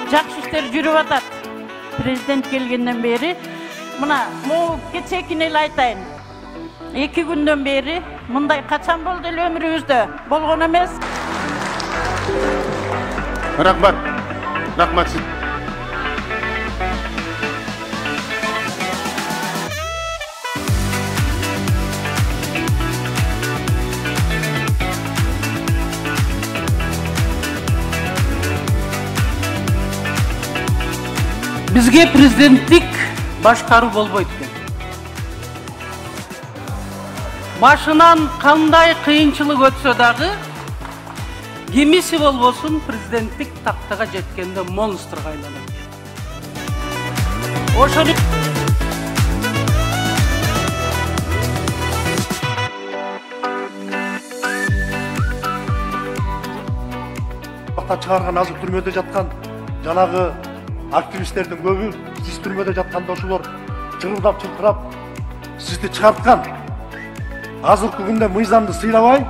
Жақсы іштер жүріп атат. Президент келгенден бері. Мына, кечекин эле айтайын. 2 күндөн бері мындай качан болду эле өмүрүбүздө? Болгон эмес. Рахмат. Рахмат сиз. Бизге президенттик башкаруу болбойт экен. Башынан кандай кыйынчылык өтсө дагы, кимиси болбосун президенттик тактага жеткенде монстрга айланат экен. Ошону чыгарган азыр түрмөдө жаткан жанагы активисттердин көбү сиз түрмөдө жатканда ошолор чырылдап чыркырап сизди чыгарткан. Азыркы күндө мыйзамды сыйлабай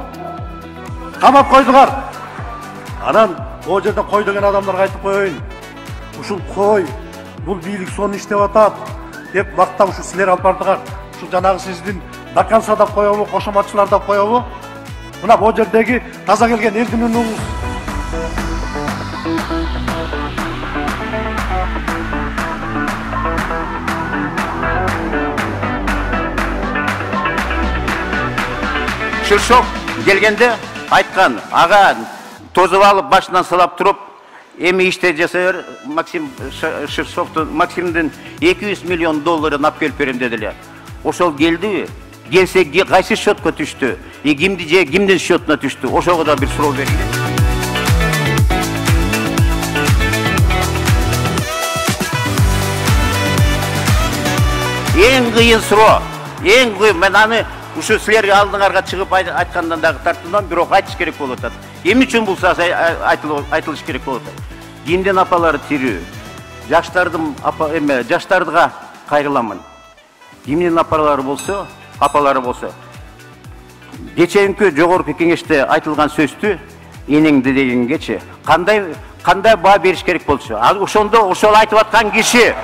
камап койдуңар. Анан о жерде кой деген адамдарга айтып коеюн. Ушул кой, бул бийлик сону иштеп атат деп мактап ушу силер алып бардыңар. Ушул жанагы сиздин Даканса да коебу, кошоматчылар да коебу. Мына бу жердеги таза келген элдин үнүңүз. Шыршов келгенде айткан, ага тозып алып башынан сылап туруп, эми иште жасайбер, Максимдин 200 миллион долларын алып келип берем дедилер. Ошол келдиби? Келсе кайсы счетко түштү? Кимдин счетуна түштү? Ошого да бир суроо берели. Эң кыйын суроо, эң кыйын, мен аны ушу силерге алдыңарга чыгып айткандан дагы тартынам, бирок айтыш керек болуп атат. Эмне үчүн бул айтылыш керек болуп атат? Кимдин апалары тирүү? Жаштарга кайрыламын. Кимдин апалары болсо, кечээинки жогорку кеңеште айтылган сөздү энеңди дегенгечи кандай баа бериш керек болчу? Ал ошондо ошол айтып аткан киши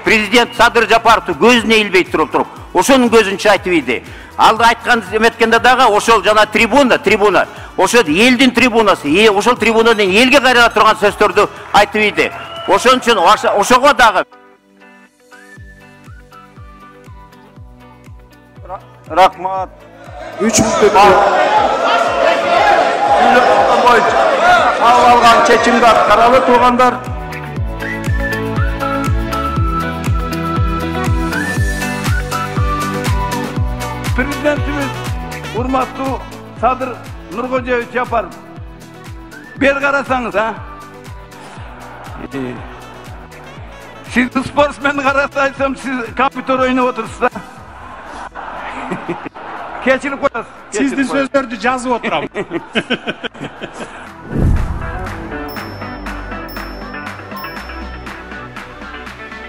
президент Садыр Жапаровду көзүнө илбей туруп, ошонун көзүнчө айтып иди. Алды айткан эметкенде дагы ошол жана трибуна, ошол элдин трибунасы, ошол трибунадан элге кайрыла турган сөздөрдү айтып иди. Ошон үчүн ошого дагы Рахмат. 3 мүнөт боюнча кабыл алган чечимди аткаралы туугандар. Президентimiz урматтуу Садыр Нуркожоевич Жапаров. Бер карасаңыз, Siz спортсмен карасайсам, siz компьютер ойнап отырсыз, Кечирип коесуз. Сиздин сөздөрдү жазып отурам.